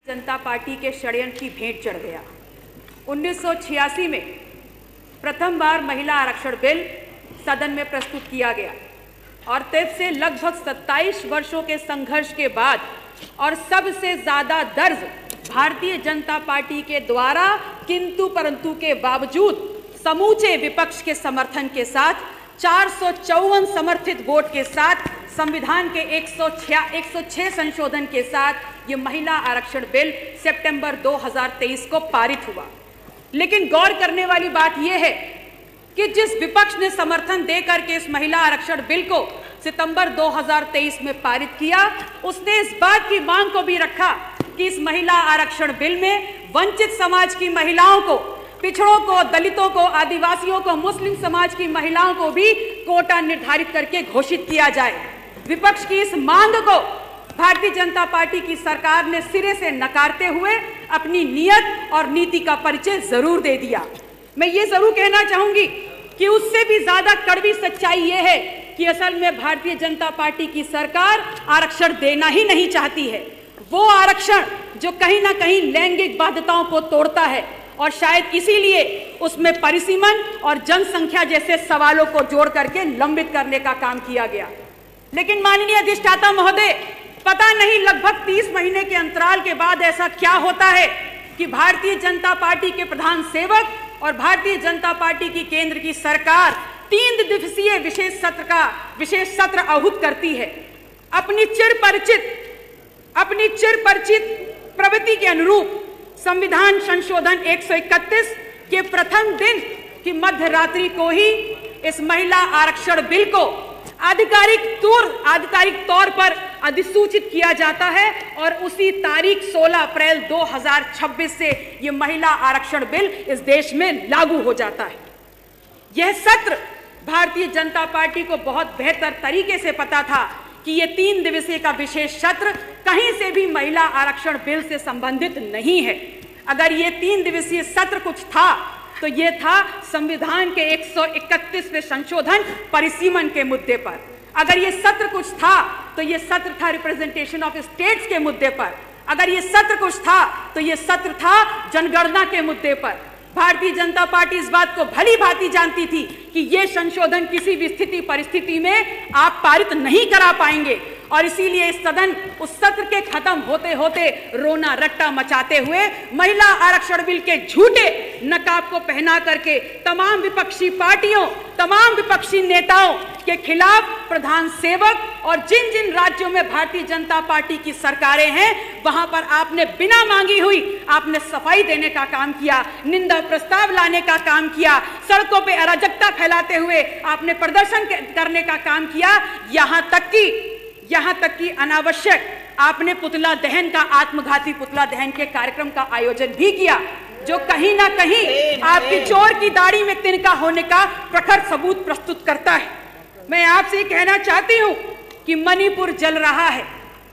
जनता party के षड्यंत्र की भेंट चढ़ गया। 1986 में प्रथम बार महिला आरक्षण बिल सदन में प्रस्तुत किया गया और तब से लगभग 27 वर्षों के संघर्ष के बाद और सबसे ज्यादा दर्ज भारतीय जनता पार्टी के द्वारा किंतु परंतु के बावजूद समूचे विपक्ष के समर्थन के साथ 454 समर्थित वोट के साथ संविधान के 106 संशोधन के साथ ये महिला आरक्षण बिल सितंबर 2023 को पारित हुआ। लेकिन गौर करने वाली बात यह है कि जिस विपक्ष ने समर्थन देकर के इस महिला आरक्षण बिल को सितंबर 2023 में पारित किया, उसने इस बात की मांग को भी रखा कि इस महिला आरक्षण बिल में वंचित समाज की महिलाओं को, पिछड़ों को, दलितों को, आदिवासियों को, मुस्लिम समाज की महिलाओं को भी कोटा निर्धारित करके घोषित किया जाए। विपक्ष की इस मांग को भारतीय जनता पार्टी की सरकार ने सिरे से नकारते हुए अपनी नियत और नीति का परिचय जरूर दे दिया। मैं ये जरूर कहना चाहूंगी कि उससे भी ज्यादा कड़वी सच्चाई ये है कि असल में भारतीय जनता पार्टी की सरकार आरक्षण देना ही नहीं चाहती है। वो आरक्षण जो कहीं ना कहीं लैंगिक बाध्यताओं को तोड़ता है और शायद इसीलिए उसमें परिसीमन और जनसंख्या जैसे सवालों को जोड़ करके लंबित करने का काम किया गया। लेकिन माननीय अधिष्ठाता महोदय, पता नहीं लगभग 30 महीने के अंतराल के बाद ऐसा क्या होता है कि भारतीय जनता पार्टी के प्रधान सेवक और भारतीय जनता पार्टी की केंद्र की सरकार 3 दिवसीय विशेष सत्र आहूत करती है। अपनी चिरपरिचित प्रवृत्ति के अनुरूप संविधान संशोधन 131 के प्रथम दिन की मध्यरात्रि को ही इस महिला आरक्षण बिल को आधिकारिक तौर पर अधिसूचित किया जाता है और उसी तारीख 16 अप्रैल 2026 से यह महिला आरक्षण बिल इस देश में लागू हो जाता है। यह सत्र भारतीय जनता पार्टी को बहुत बेहतर तरीके से पता था कि यह 3 दिवसीय का विशेष सत्र कहीं से भी महिला आरक्षण बिल से संबंधित नहीं है। अगर यह 3 दिवसीय सत्र कुछ था तो यह था संविधान के 131वें संशोधन परिसीमन के मुद्दे पर। अगर यह सत्र कुछ था तो यह सत्र था रिप्रेजेंटेशन ऑफ स्टेट्स के मुद्दे पर। अगर यह सत्र कुछ था तो यह सत्र था जनगणना के मुद्दे पर। भारतीय जनता पार्टी इस बात को भली भांति जानती थी कि यह संशोधन किसी भी स्थिति परिस्थिति में आप पारित नहीं करा पाएंगे और इसीलिए इस सदन उस सत्र के खत्म होते होते रोना रट्टा मचाते हुए महिला आरक्षण बिल के झूठे नकाब को पहना करके तमाम विपक्षी पार्टियों, तमाम विपक्षी नेताओं के खिलाफ प्रधान सेवक और जिन जिन राज्यों में भारतीय जनता पार्टी की सरकारें हैं वहां पर आपने बिना मांगी हुई आपने सफाई देने का काम किया, निंदा प्रस्ताव लाने का काम किया, सड़कों पे अराजकता फैलाते हुए आपने प्रदर्शन करने का काम किया। यहां तक कि अनावश्यक आपने पुतला दहन का, आत्मघाती पुतला दहन के कार्यक्रम का आयोजन भी किया, जो कहीं ना कहीं आपकी चोर की दाढ़ी में तिनका होने का प्रखर सबूत प्रस्तुत करता है। मैं आपसे कहना चाहती हूं कि मणिपुर जल रहा है,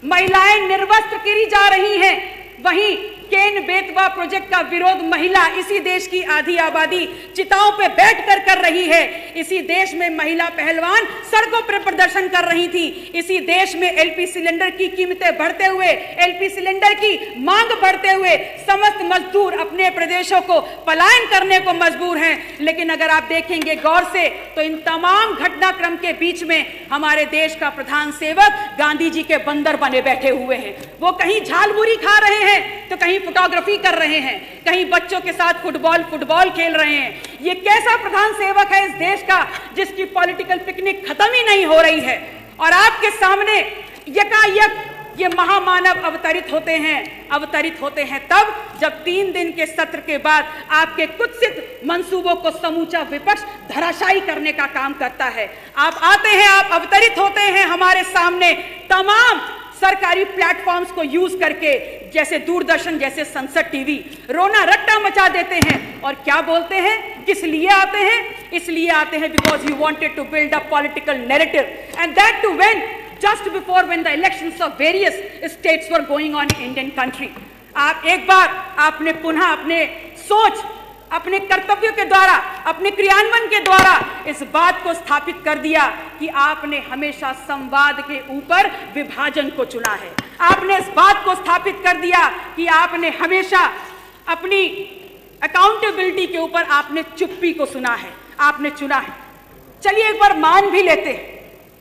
महिलाएं निर्वस्त्र गिरी जा रही हैं, वहीं केन बेतवा प्रोजेक्ट का विरोध महिला इसी देश की आधी आबादी चिताओं पे बैठकर कर रही है। इसी देश में महिला पहलवान सड़कों पर प्रदर्शन कर रही थी। इसी देश में एलपी सिलेंडर की कीमतें बढ़ते हुए, एलपी सिलेंडर की मांग बढ़ते हुए समस्त मजदूर अपने प्रदेशों को पलायन करने को मजबूर हैं। लेकिन अगर आप देखेंगे गौर से तो इन तमाम घटनाक्रम के बीच में हमारे देश का प्रधान सेवक गांधी जी के बंदर बने बैठे हुए हैं। वो कहीं झालमुरी खा रहे हैं तो कहीं फोटोग्राफी कर रहे हैं, कहीं बच्चों के साथ फुटबॉल खेल रहे हैं। ये कैसा प्रधान सेवक है इस देश का जिसकी पॉलिटिकल पिकनिक खत्म ही नहीं हो रही है और आपके सामने यकायक ये महामानव अवतरित होते हैं तब जब 3 दिन के सत्र के बाद आपके कुत्सित मंसूबों को समूचा विपक्ष धराशायी करने का काम करता है। आप आते हैं, आप अवतरित होते हैं हमारे सामने तमाम सरकारी प्लेटफॉर्म्स को यूज करके, जैसे दूरदर्शन, जैसे संसद टीवी, रोना रट्टा मचा देते हैं और क्या बोलते हैं, किस लिए आते हैं? इसलिए आते हैं because you wanted to build a political narrative and that too when just before when the elections of various states were going on in Indian country। आप एक बार आपने पुनः अपने सोच, अपने कर्तव्यों के द्वारा, अपने क्रियान्वयन के द्वारा इस बात को स्थापित कर दिया कि आपने हमेशा संवाद के ऊपर विभाजन को चुना है। आपने इस बात को स्थापित कर दिया कि आपने हमेशा अपनी अकाउंटेबिलिटी के ऊपर आपने चुप्पी को सुना है, आपने चुना है। चलिए एक बार मान भी लेते हैं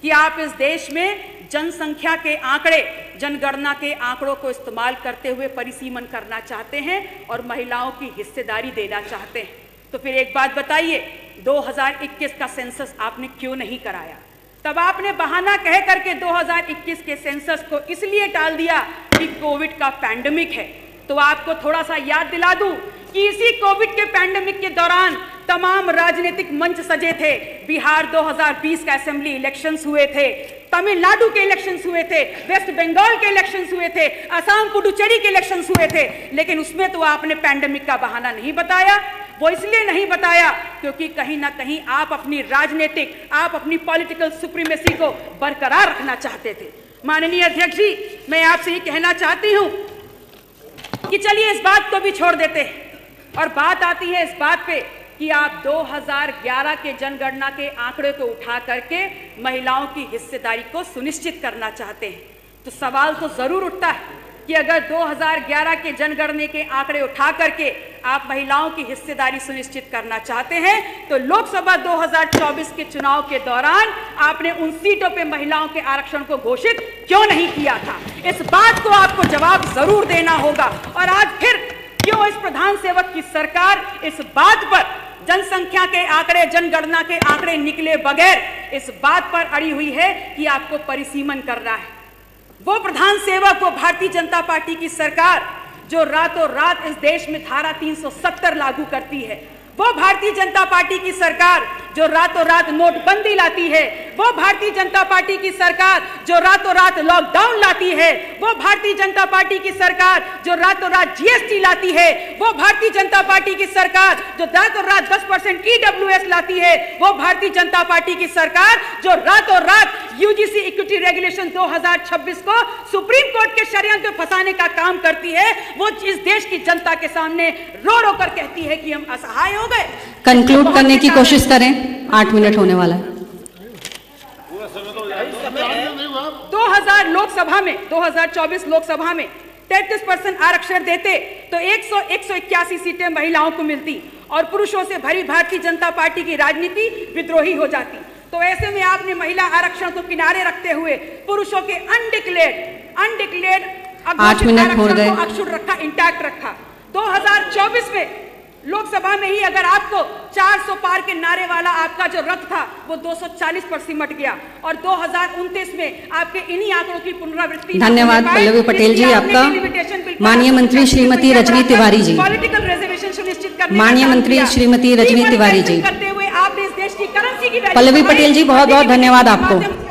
कि आप इस देश में जनसंख्या के आंकड़े, जनगणना के आंकड़ों को इस्तेमाल करते हुए परिसीमन करना चाहते हैं और महिलाओं की हिस्सेदारी देना चाहते हैं, तो फिर एक बात बताइए, 2021 का सेंसस आपने क्यों नहीं कराया? तब आपने बहाना कह करके 2021 के सेंसस को इसलिए टाल दिया कि कोविड का पैंडेमिक है। तो आपको थोड़ा सा याद दिला दूं कि इसी कोविड के पैंडेमिक के दौरान तमाम राजनीतिक मंच सजे थे। बिहार 2020 का असेंबली इलेक्शंस हुए थे, तमिलनाडु के इलेक्शंस हुए थे, वेस्ट बंगाल के इलेक्शंस हुए थे, असम पुडुचेरी के इलेक्शंस हुए थे, लेकिन उसमें तो आपने पैंडेमिक का बहाना नहीं बताया। वो इसलिए नहीं बताया क्योंकि कहीं ना कहीं आप अपनी राजनीतिक, आप अपनी पॉलिटिकल सुप्रीमेसी को बरकरार रखना चाहते थे। माननीय अध्यक्ष जी, मैं आपसे ये कहना चाहती हूं कि चलिए इस बात को भी छोड़ देते हैं और बात आती है इस बात पे कि आप 2011 के जनगणना के आंकड़े को उठा करके महिलाओं की हिस्सेदारी को सुनिश्चित करना चाहते हैं। तो सवाल तो जरूर उठता है कि अगर 2011 के जनगणना के आंकड़े उठा करके आप महिलाओं की हिस्सेदारी सुनिश्चित करना चाहते हैं तो लोकसभा 2024 के चुनाव के दौरान आपने उन सीटों पे महिलाओं के आरक्षण को घोषित क्यों नहीं किया था? इस बात को आपको जवाब जरूर देना होगा। और आज फिर क्यों इस प्रधान सेवक की सरकार इस बात पर, जनसंख्या के आंकड़े, जनगणना के आंकड़े निकले बगैर इस बात पर अड़ी हुई है कि आपको परिसीमन करना है? वो प्रधान सेवक, वो भारतीय जनता पार्टी की सरकार जो रातों रात इस देश में धारा 370 लागू करती है, वो भारतीय जनता पार्टी की सरकार जो रातों रात नोटबंदी लाती है, वो भारतीय जनता पार्टी की सरकार जो रातों रात लॉकडाउन लाती है, वो भारतीय जनता पार्टी की सरकार जो रातों रात जीएसटी लाती है, वो भारतीय जनता पार्टी की सरकार जो रातों रात 10% ईडब्ल्यूएस लाती है, वो भारतीय जनता पार्टी की सरकार जो रातों रात यूजीसी इक्विटी रेगुलेशन 2026 को सुप्रीम कोर्ट के षड्यंत्र में फंसाने का काम करती है, वो इस देश की जनता के सामने रो रो कर कहती है कि हम असहाय हो गए। कंक्लूड करने की कोशिश करें, 8 मिनट होने वाला है। 2024 लोकसभा में 33% आरक्षण देते तो 181 सीटें महिलाओं को मिलती और पुरुषों से भरी भारतीय जनता पार्टी की राजनीति विद्रोही हो जाती। तो ऐसे में आपने महिला आरक्षण को किनारे रखते हुए पुरुषों के अनडिक्लेयर्ड 8 मिनट हो गए, अक्षुण रखा, इंटैक्ट रखा। 2024 में लोकसभा में ही अगर आपको 400 पार के नारे वाला आपका जो रथ था वो 240 पर सिमट गया और 2029 में आपके इन्हीं आंकड़ों की पुनरावृत्ति। धन्यवाद पल्लवी पटेल जी आपका। माननीय मंत्री श्रीमती रजनी तिवारी जी, पॉलिटिकल रिजर्वेशन सुनिश्चित करने, माननीय मंत्री श्रीमती रजनी तिवारी जी, करते हुए आपने इस देश की करेंसी की, पल्लवी पटेल जी बहुत बहुत धन्यवाद आपको।